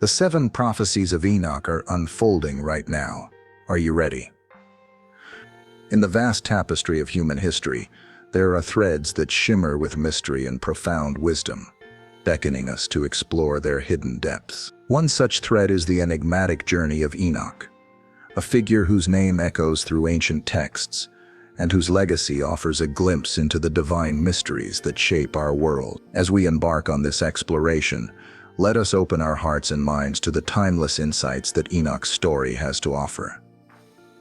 The 7 prophecies of Enoch are unfolding right now. Are you ready? In the vast tapestry of human history, there are threads that shimmer with mystery and profound wisdom, beckoning us to explore their hidden depths. One such thread is the enigmatic journey of Enoch, a figure whose name echoes through ancient texts and whose legacy offers a glimpse into the divine mysteries that shape our world. As we embark on this exploration, let us open our hearts and minds to the timeless insights that Enoch's story has to offer.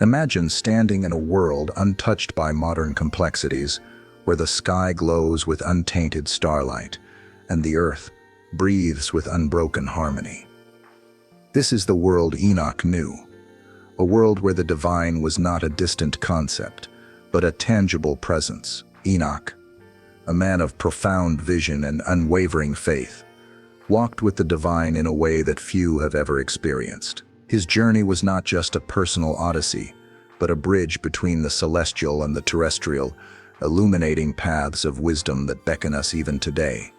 Imagine standing in a world untouched by modern complexities, where the sky glows with untainted starlight and the earth breathes with unbroken harmony. This is the world Enoch knew, a world where the divine was not a distant concept, but a tangible presence. Enoch, a man of profound vision and unwavering faith, walked with the divine in a way that few have ever experienced. His journey was not just a personal odyssey, but a bridge between the celestial and the terrestrial, illuminating paths of wisdom that beckon us even today.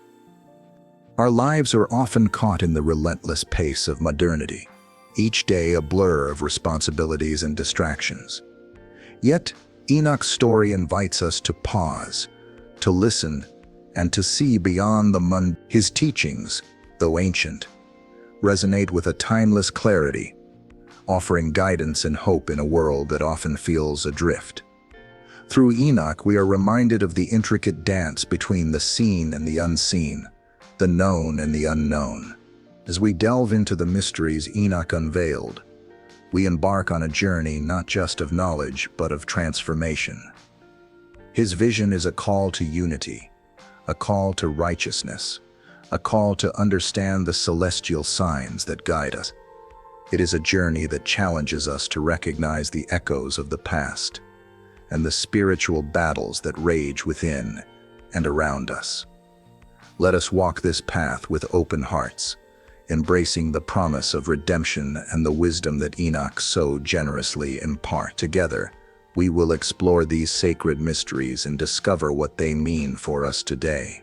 Our lives are often caught in the relentless pace of modernity, each day a blur of responsibilities and distractions. Yet, Enoch's story invites us to pause, to listen, and to see beyond the mundane. His teachings, though ancient, resonate with a timeless clarity, offering guidance and hope in a world that often feels adrift. Through Enoch, we are reminded of the intricate dance between the seen and the unseen, the known and the unknown. As we delve into the mysteries Enoch unveiled, we embark on a journey not just of knowledge, but of transformation. His vision is a call to unity, a call to righteousness, a call to understand the celestial signs that guide us. It is a journey that challenges us to recognize the echoes of the past and the spiritual battles that rage within and around us. Let us walk this path with open hearts, embracing the promise of redemption and the wisdom that Enoch so generously imparts. Together, we will explore these sacred mysteries and discover what they mean for us today.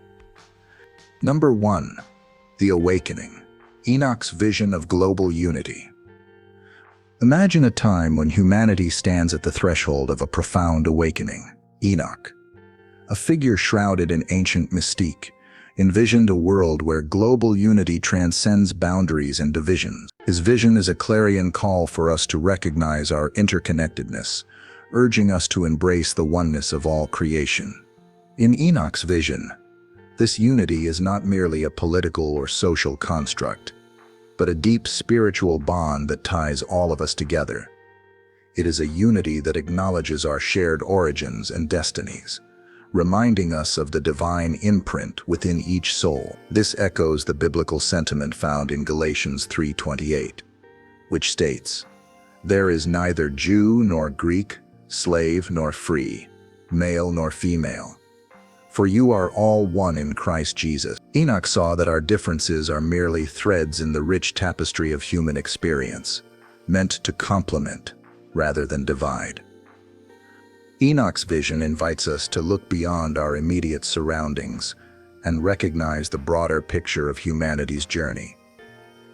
Number 1. The Awakening. Enoch's vision of global unity. Imagine a time when humanity stands at the threshold of a profound awakening. Enoch, a figure shrouded in ancient mystique, envisioned a world where global unity transcends boundaries and divisions. His vision is a clarion call for us to recognize our interconnectedness, urging us to embrace the oneness of all creation. In Enoch's vision, this unity is not merely a political or social construct, but a deep spiritual bond that ties all of us together. It is a unity that acknowledges our shared origins and destinies, reminding us of the divine imprint within each soul. This echoes the biblical sentiment found in Galatians 3:28, which states, "There is neither Jew nor Greek, slave nor free, male nor female, for you are all one in Christ Jesus." Enoch saw that our differences are merely threads in the rich tapestry of human experience, meant to complement rather than divide. Enoch's vision invites us to look beyond our immediate surroundings and recognize the broader picture of humanity's journey.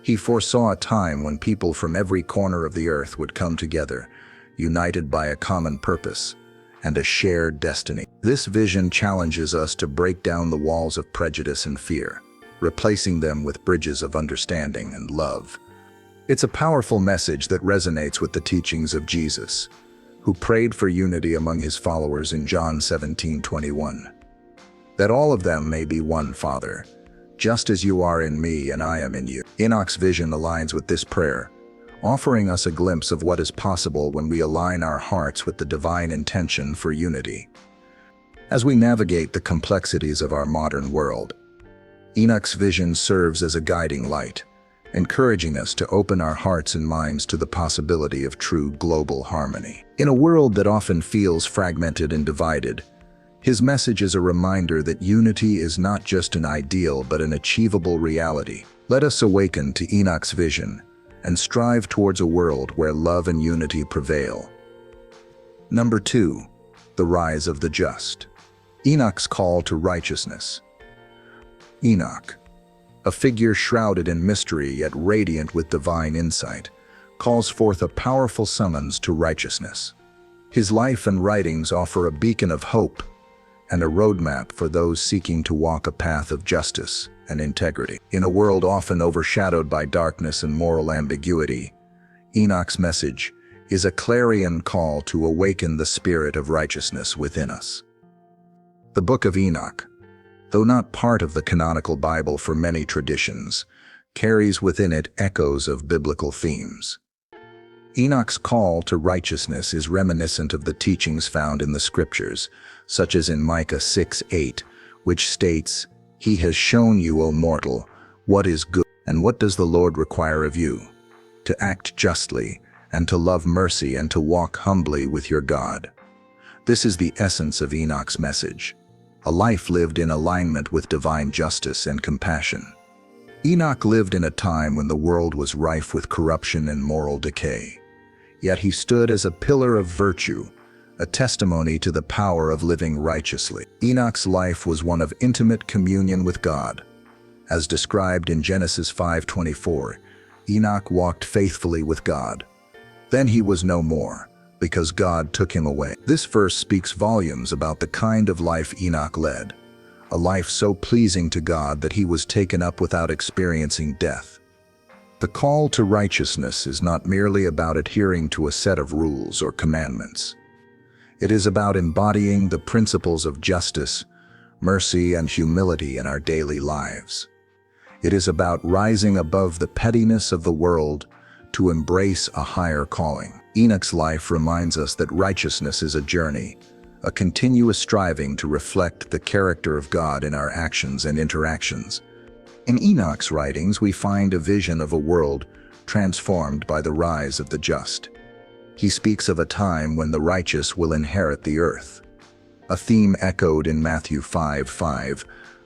He foresaw a time when people from every corner of the earth would come together, united by a common purpose and a shared destiny. This vision challenges us to break down the walls of prejudice and fear, replacing them with bridges of understanding and love. It's a powerful message that resonates with the teachings of Jesus, who prayed for unity among his followers in John 17:21. "That all of them may be one, Father, just as you are in me and I am in you." Enoch's vision aligns with this prayer, offering us a glimpse of what is possible when we align our hearts with the divine intention for unity. As we navigate the complexities of our modern world, Enoch's vision serves as a guiding light, encouraging us to open our hearts and minds to the possibility of true global harmony. In a world that often feels fragmented and divided, his message is a reminder that unity is not just an ideal but an achievable reality. Let us awaken to Enoch's vision and strive towards a world where love and unity prevail. Number 2. The Rise of the Just. Enoch's call to righteousness. Enoch, a figure shrouded in mystery yet radiant with divine insight, calls forth a powerful summons to righteousness. His life and writings offer a beacon of hope and a roadmap for those seeking to walk a path of justice and integrity. In a world often overshadowed by darkness and moral ambiguity, Enoch's message is a clarion call to awaken the spirit of righteousness within us. The Book of Enoch, though not part of the canonical Bible for many traditions, carries within it echoes of biblical themes. Enoch's call to righteousness is reminiscent of the teachings found in the scriptures, such as in Micah 6:8, which states, "He has shown you, O mortal, what is good, and what does the Lord require of you? To act justly, and to love mercy, and to walk humbly with your God." This is the essence of Enoch's message, a life lived in alignment with divine justice and compassion. Enoch lived in a time when the world was rife with corruption and moral decay. Yet he stood as a pillar of virtue, a testimony to the power of living righteously. Enoch's life was one of intimate communion with God. As described in Genesis 5:24, Enoch walked faithfully with God. Then he was no more, because God took him away. This verse speaks volumes about the kind of life Enoch led, a life so pleasing to God that he was taken up without experiencing death. The call to righteousness is not merely about adhering to a set of rules or commandments. It is about embodying the principles of justice, mercy, and humility in our daily lives. It is about rising above the pettiness of the world to embrace a higher calling. Enoch's life reminds us that righteousness is a journey, a continuous striving to reflect the character of God in our actions and interactions. In Enoch's writings, we find a vision of a world transformed by the rise of the just. He speaks of a time when the righteous will inherit the earth, a theme echoed in Matthew 5:5,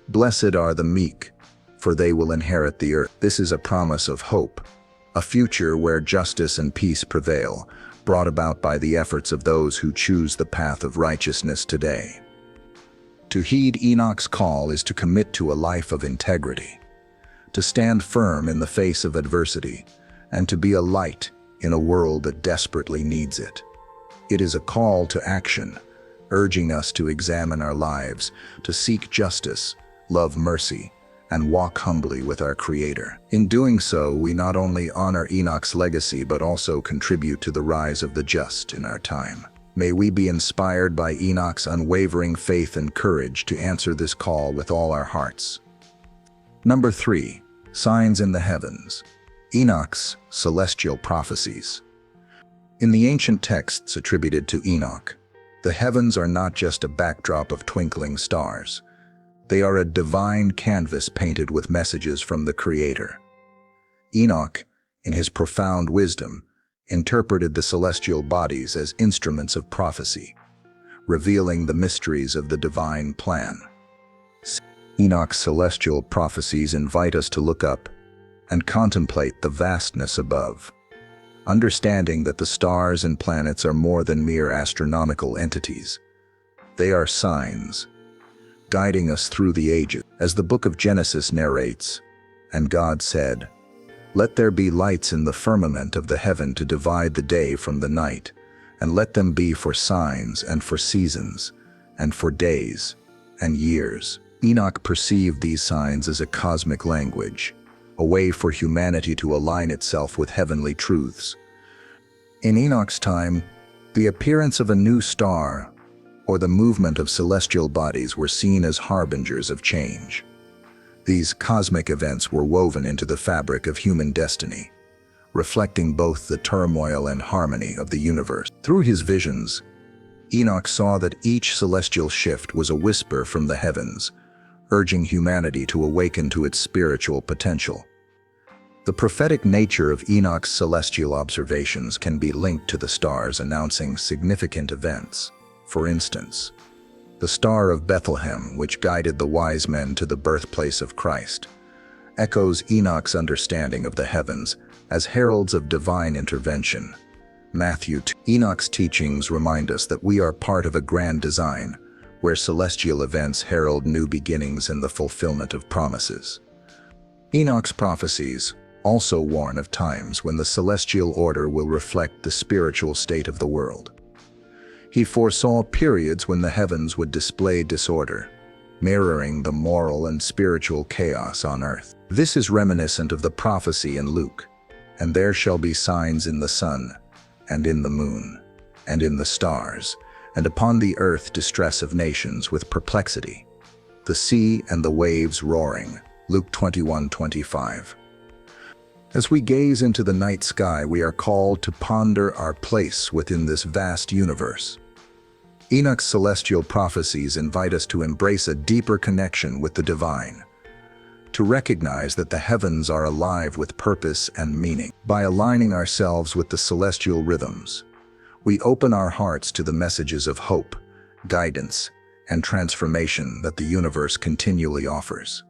"Blessed are the meek, for they will inherit the earth." This is a promise of hope, a future where justice and peace prevail, brought about by the efforts of those who choose the path of righteousness today. To heed Enoch's call is to commit to a life of integrity, to stand firm in the face of adversity, and to be a light in a world that desperately needs it. It is a call to action, urging us to examine our lives, to seek justice, love mercy, and walk humbly with our Creator. In doing so, we not only honor Enoch's legacy but also contribute to the rise of the just in our time. May we be inspired by Enoch's unwavering faith and courage to answer this call with all our hearts. Number 3. Signs in the heavens. Enoch's celestial prophecies. In the ancient texts attributed to Enoch, the heavens are not just a backdrop of twinkling stars. They are a divine canvas painted with messages from the Creator. Enoch, in his profound wisdom, interpreted the celestial bodies as instruments of prophecy, revealing the mysteries of the divine plan. Enoch's celestial prophecies invite us to look up and contemplate the vastness above, understanding that the stars and planets are more than mere astronomical entities. They are signs, guiding us through the ages. As the book of Genesis narrates, "And God said, Let there be lights in the firmament of the heaven to divide the day from the night, and let them be for signs and for seasons, and for days and years." Enoch perceived these signs as a cosmic language, a way for humanity to align itself with heavenly truths. In Enoch's time, the appearance of a new star or the movement of celestial bodies were seen as harbingers of change. These cosmic events were woven into the fabric of human destiny, reflecting both the turmoil and harmony of the universe. Through his visions, Enoch saw that each celestial shift was a whisper from the heavens, urging humanity to awaken to its spiritual potential. The prophetic nature of Enoch's celestial observations can be linked to the stars announcing significant events. For instance, the Star of Bethlehem, which guided the wise men to the birthplace of Christ, echoes Enoch's understanding of the heavens as heralds of divine intervention. Matthew 2. Enoch's teachings remind us that we are part of a grand design, where celestial events herald new beginnings and the fulfillment of promises. Enoch's prophecies also warn of times when the celestial order will reflect the spiritual state of the world. He foresaw periods when the heavens would display disorder, mirroring the moral and spiritual chaos on earth. This is reminiscent of the prophecy in Luke, "And there shall be signs in the sun, and in the moon, and in the stars, and upon the earth distress of nations with perplexity, the sea and the waves roaring." Luke 21:25. As we gaze into the night sky, we are called to ponder our place within this vast universe. Enoch's celestial prophecies invite us to embrace a deeper connection with the divine, to recognize that the heavens are alive with purpose and meaning. By aligning ourselves with the celestial rhythms, we open our hearts to the messages of hope, guidance, and transformation that the universe continually offers.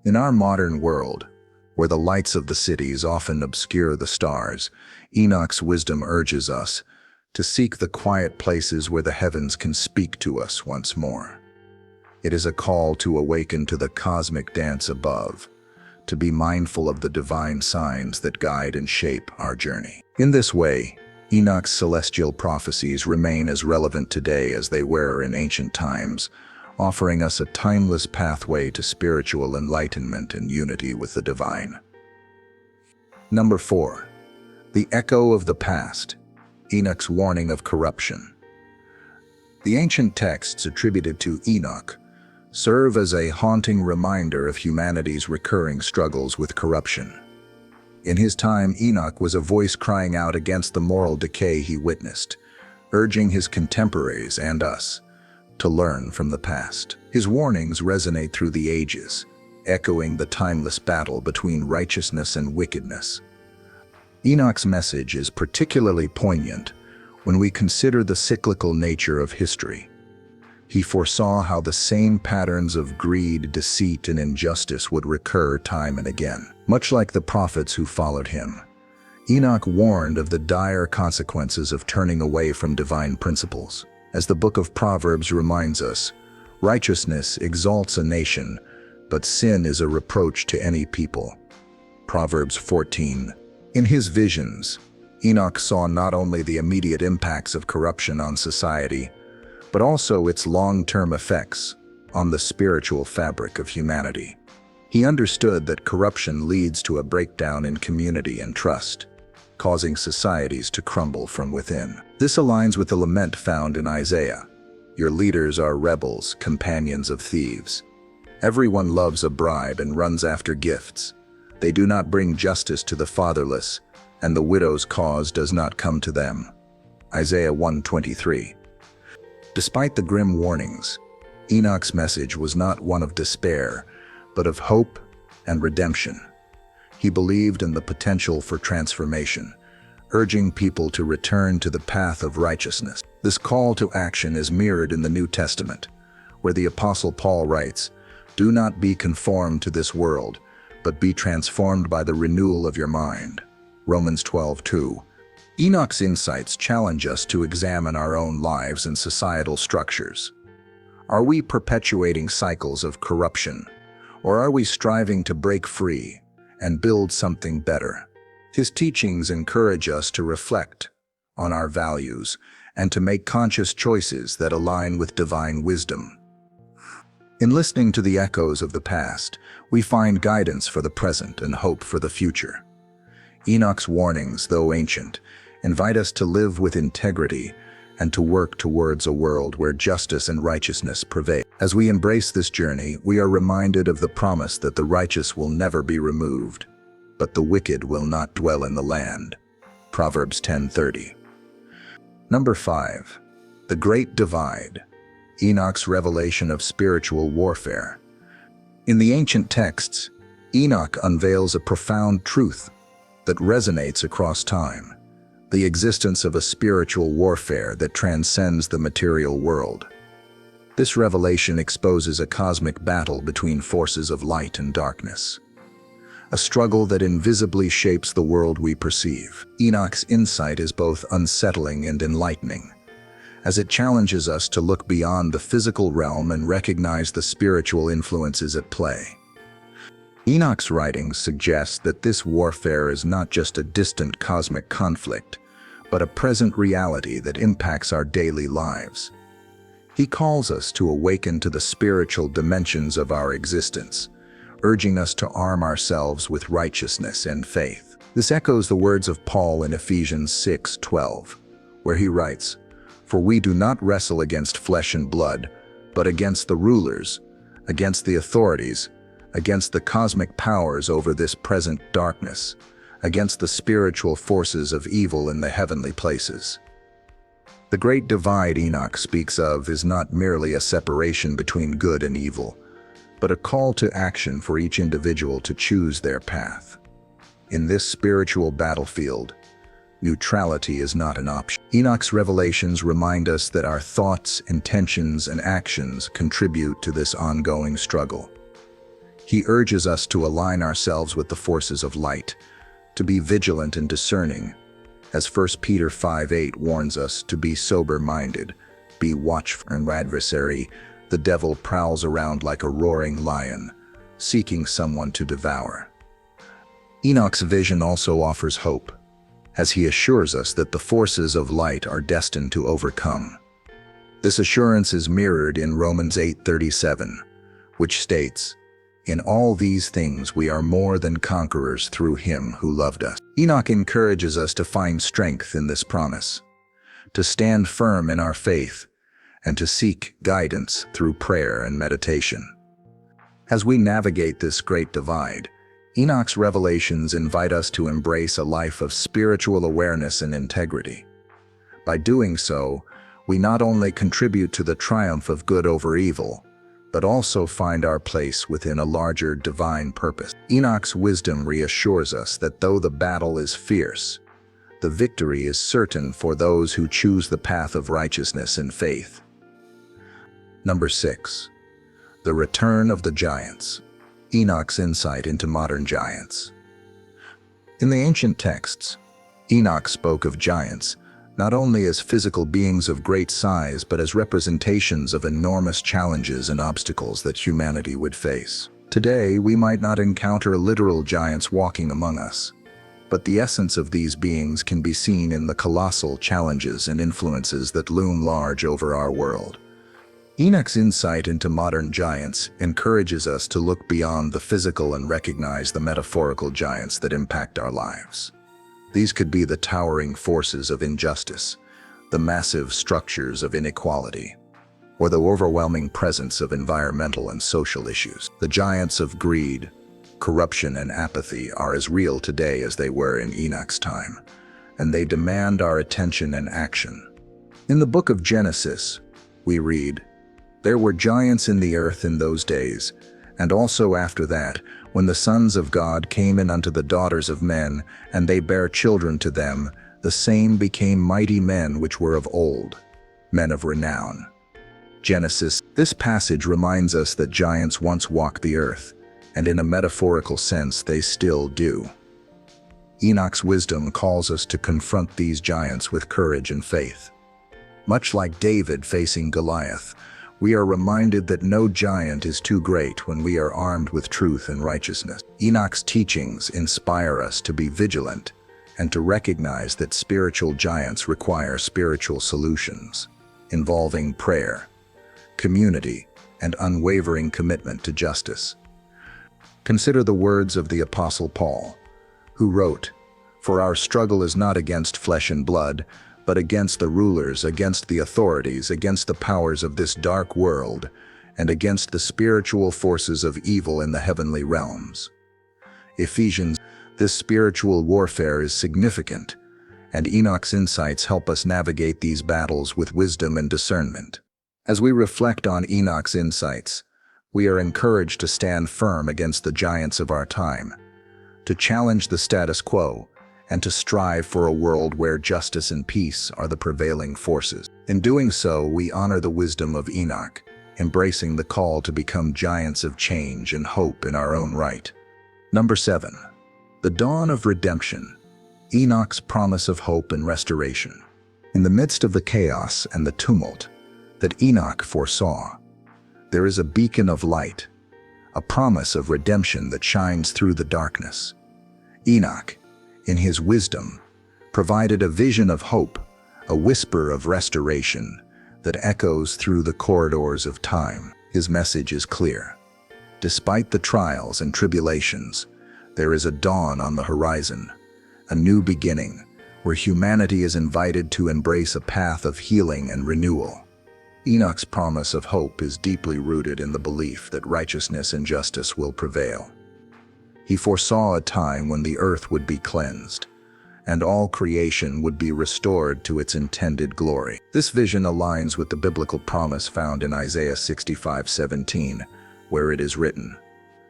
In our modern world, where the lights of the cities often obscure the stars, Enoch's wisdom urges us to seek the quiet places where the heavens can speak to us once more. It is a call to awaken to the cosmic dance above, to be mindful of the divine signs that guide and shape our journey. In this way, Enoch's celestial prophecies remain as relevant today as they were in ancient times, offering us a timeless pathway to spiritual enlightenment and unity with the divine. Number 4. The echo of the past. Enoch's warning of corruption. The ancient texts attributed to Enoch serve as a haunting reminder of humanity's recurring struggles with corruption. In his time, Enoch was a voice crying out against the moral decay he witnessed, urging his contemporaries and us to learn from the past. His warnings resonate through the ages, echoing the timeless battle between righteousness and wickedness. Enoch's message is particularly poignant when we consider the cyclical nature of history. He foresaw how the same patterns of greed, deceit, and injustice would recur time and again. Much like the prophets who followed him, Enoch warned of the dire consequences of turning away from divine principles. As the book of Proverbs reminds us, righteousness exalts a nation, but sin is a reproach to any people. Proverbs 14. In his visions, Enoch saw not only the immediate impacts of corruption on society, but also its long-term effects on the spiritual fabric of humanity. He understood that corruption leads to a breakdown in community and trust, causing societies to crumble from within. This aligns with the lament found in Isaiah. "Your leaders are rebels, companions of thieves. Everyone loves a bribe and runs after gifts. They do not bring justice to the fatherless, and the widow's cause does not come to them." Isaiah 1:23. Despite the grim warnings, Enoch's message was not one of despair, but of hope and redemption. He believed in the potential for transformation, urging people to return to the path of righteousness. This call to action is mirrored in the New Testament, where the Apostle Paul writes, "Do not be conformed to this world, but be transformed by the renewal of your mind." Romans 12:2. Enoch's insights challenge us to examine our own lives and societal structures. Are we perpetuating cycles of corruption, or are we striving to break free and build something better? His teachings encourage us to reflect on our values and to make conscious choices that align with divine wisdom. In listening to the echoes of the past, we find guidance for the present and hope for the future. Enoch's warnings, though ancient, invite us to live with integrity and to work towards a world where justice and righteousness prevail. As we embrace this journey, we are reminded of the promise that the righteous will never be removed, but the wicked will not dwell in the land. Proverbs 10:30. Number 5. The Great Divide. Enoch's revelation of spiritual warfare. In the ancient texts, Enoch unveils a profound truth that resonates across time: the existence of a spiritual warfare that transcends the material world. This revelation exposes a cosmic battle between forces of light and darkness, a struggle that invisibly shapes the world we perceive. Enoch's insight is both unsettling and enlightening, as it challenges us to look beyond the physical realm and recognize the spiritual influences at play. Enoch's writings suggest that this warfare is not just a distant cosmic conflict, but a present reality that impacts our daily lives. He calls us to awaken to the spiritual dimensions of our existence, urging us to arm ourselves with righteousness and faith. This echoes the words of Paul in Ephesians 6:12, where he writes, "For we do not wrestle against flesh and blood, but against the rulers, against the authorities, against the cosmic powers over this present darkness, against the spiritual forces of evil in the heavenly places." The great divide Enoch speaks of is not merely a separation between good and evil, but a call to action for each individual to choose their path. In this spiritual battlefield, neutrality is not an option. Enoch's revelations remind us that our thoughts, intentions, and actions contribute to this ongoing struggle. He urges us to align ourselves with the forces of light, to be vigilant and discerning, as 1 Peter 5:8 warns us to be sober-minded, be watchful. An adversary, the devil prowls around like a roaring lion, seeking someone to devour. Enoch's vision also offers hope, as he assures us that the forces of light are destined to overcome. This assurance is mirrored in Romans 8:37, which states, "In all these things we are more than conquerors through him who loved us." Enoch encourages us to find strength in this promise, to stand firm in our faith, and to seek guidance through prayer and meditation. As we navigate this great divide, Enoch's revelations invite us to embrace a life of spiritual awareness and integrity. By doing so, we not only contribute to the triumph of good over evil, but also find our place within a larger divine purpose. Enoch's wisdom reassures us that though the battle is fierce, the victory is certain for those who choose the path of righteousness and faith. Number 6. The return of the giants. Enoch's insight into modern giants. In the ancient texts, Enoch spoke of giants not only as physical beings of great size, but as representations of enormous challenges and obstacles that humanity would face. Today, we might not encounter literal giants walking among us, but the essence of these beings can be seen in the colossal challenges and influences that loom large over our world. Enoch's insight into modern giants encourages us to look beyond the physical and recognize the metaphorical giants that impact our lives. These could be the towering forces of injustice, the massive structures of inequality, or the overwhelming presence of environmental and social issues. The giants of greed, corruption, and apathy are as real today as they were in Enoch's time, and they demand our attention and action. In the book of Genesis, we read, "There were giants in the earth in those days, and also after that, when the sons of God came in unto the daughters of men, and they bare children to them, the same became mighty men which were of old, men of renown." Genesis. This passage reminds us that giants once walked the earth, and in a metaphorical sense they still do. Enoch's wisdom calls us to confront these giants with courage and faith. Much like David facing Goliath, we are reminded that no giant is too great when we are armed with truth and righteousness. Enoch's teachings inspire us to be vigilant and to recognize that spiritual giants require spiritual solutions, involving prayer, community, and unwavering commitment to justice. Consider the words of the Apostle Paul, who wrote, "For our struggle is not against flesh and blood, but against the rulers, against the authorities, against the powers of this dark world, and against the spiritual forces of evil in the heavenly realms." Ephesians. This spiritual warfare is significant, and Enoch's insights help us navigate these battles with wisdom and discernment. As we reflect on Enoch's insights, we are encouraged to stand firm against the giants of our time, to challenge the status quo, and to strive for a world where justice and peace are the prevailing forces. In doing so, we honor the wisdom of Enoch, embracing the call to become giants of change and hope in our own right. Number 7. The dawn of redemption. Enoch's promise of hope and restoration. In the midst of the chaos and the tumult that Enoch foresaw, there is a beacon of light, a promise of redemption that shines through the darkness. Enoch, in his wisdom, provided a vision of hope, a whisper of restoration that echoes through the corridors of time. His message is clear. Despite the trials and tribulations, there is a dawn on the horizon, a new beginning, where humanity is invited to embrace a path of healing and renewal. Enoch's promise of hope is deeply rooted in the belief that righteousness and justice will prevail. He foresaw a time when the earth would be cleansed, and all creation would be restored to its intended glory. This vision aligns with the biblical promise found in Isaiah 65:17, where it is written,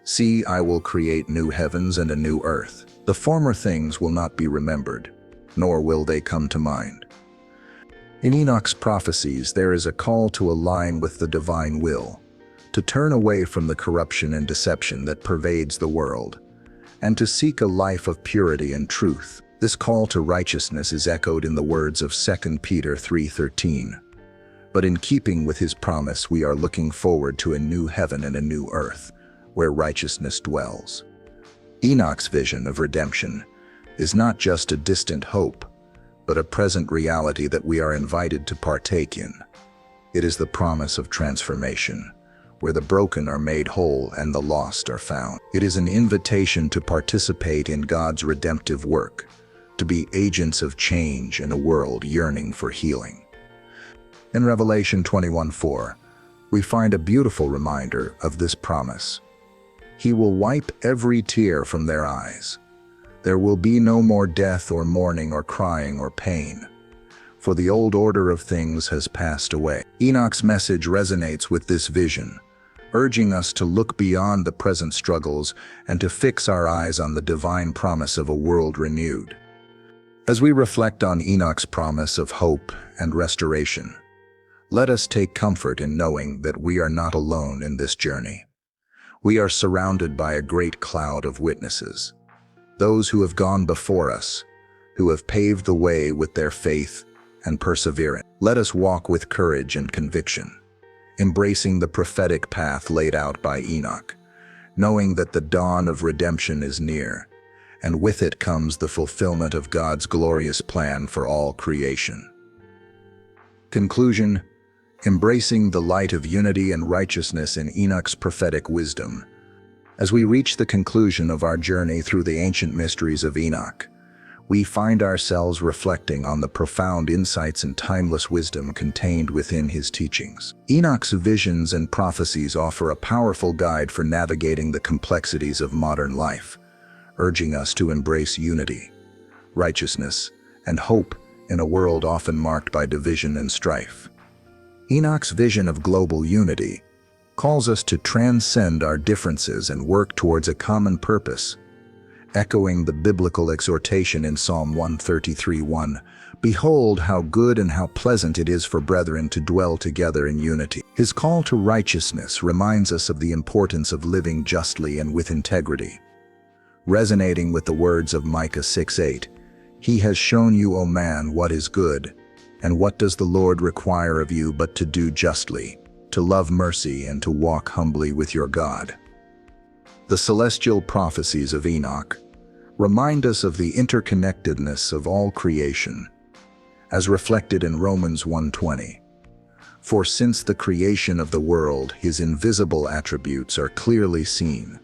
"See, I will create new heavens and a new earth. The former things will not be remembered, nor will they come to mind." In Enoch's prophecies, there is a call to align with the divine will, to turn away from the corruption and deception that pervades the world, and to seek a life of purity and truth. This call to righteousness is echoed in the words of 2 Peter 3:13. But in keeping with his promise, we are looking forward to a new heaven and a new earth, where righteousness dwells. Enoch's vision of redemption is not just a distant hope, but a present reality that we are invited to partake in. It is the promise of transformation, where the broken are made whole and the lost are found. It is an invitation to participate in God's redemptive work, to be agents of change in a world yearning for healing. In Revelation 21:4, we find a beautiful reminder of this promise. He will wipe every tear from their eyes. There will be no more death or mourning or crying or pain, for the old order of things has passed away. Enoch's message resonates with this vision, urging us to look beyond the present struggles and to fix our eyes on the divine promise of a world renewed. As we reflect on Enoch's promise of hope and restoration, let us take comfort in knowing that we are not alone in this journey. We are surrounded by a great cloud of witnesses, those who have gone before us, who have paved the way with their faith and perseverance. Let us walk with courage and conviction, embracing the prophetic path laid out by Enoch, knowing that the dawn of redemption is near, and with it comes the fulfillment of God's glorious plan for all creation. Conclusion: embracing the light of unity and righteousness in Enoch's prophetic wisdom. As we reach the conclusion of our journey through the ancient mysteries of Enoch, we find ourselves reflecting on the profound insights and timeless wisdom contained within his teachings. Enoch's visions and prophecies offer a powerful guide for navigating the complexities of modern life, urging us to embrace unity, righteousness, and hope in a world often marked by division and strife. Enoch's vision of global unity calls us to transcend our differences and work towards a common purpose, echoing the biblical exhortation in Psalm 133:1, "Behold how good and how pleasant it is for brethren to dwell together in unity." His call to righteousness reminds us of the importance of living justly and with integrity. Resonating with the words of Micah 6:8, "He has shown you, O man, what is good, and what does the Lord require of you but to do justly, to love mercy, and to walk humbly with your God." The celestial prophecies of Enoch remind us of the interconnectedness of all creation, as reflected in Romans 1:20. "For since the creation of the world, his invisible attributes are clearly seen,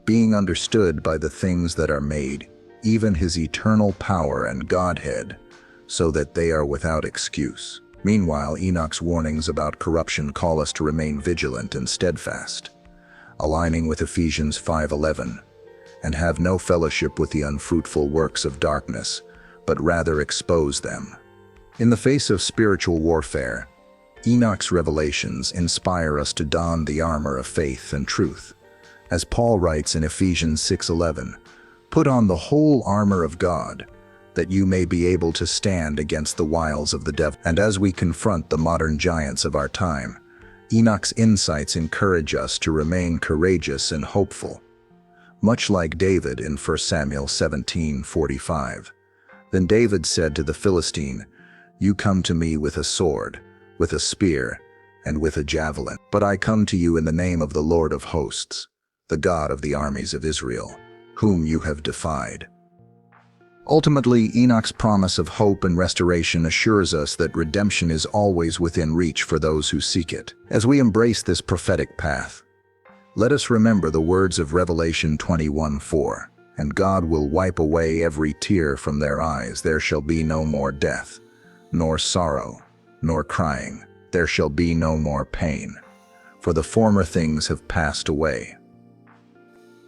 being understood by the things that are made, even his eternal power and Godhead, so that they are without excuse." Meanwhile, Enoch's warnings about corruption call us to remain vigilant and steadfast, aligning with Ephesians 5:11, "And have no fellowship with the unfruitful works of darkness, but rather expose them." In the face of spiritual warfare, Enoch's revelations inspire us to don the armor of faith and truth. As Paul writes in Ephesians 6:11, "Put on the whole armor of God, that you may be able to stand against the wiles of the devil." And as we confront the modern giants of our time, Enoch's insights encourage us to remain courageous and hopeful. Much like David in 1 Samuel 17:45, "Then David said to the Philistine, 'You come to me with a sword, with a spear, and with a javelin, but I come to you in the name of the Lord of hosts, the God of the armies of Israel, whom you have defied. Ultimately, Enoch's promise of hope and restoration assures us that redemption is always within reach for those who seek it. As we embrace this prophetic path, let us remember the words of Revelation 21:4, "And God will wipe away every tear from their eyes. There shall be no more death, nor sorrow, nor crying. There shall be no more pain, for the former things have passed away."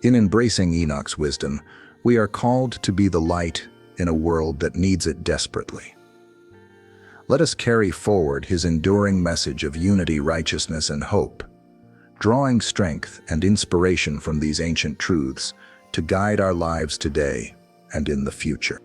In embracing Enoch's wisdom, we are called to be the light in a world that needs it desperately. Let us carry forward his enduring message of unity, righteousness, and hope, drawing strength and inspiration from these ancient truths to guide our lives today and in the future.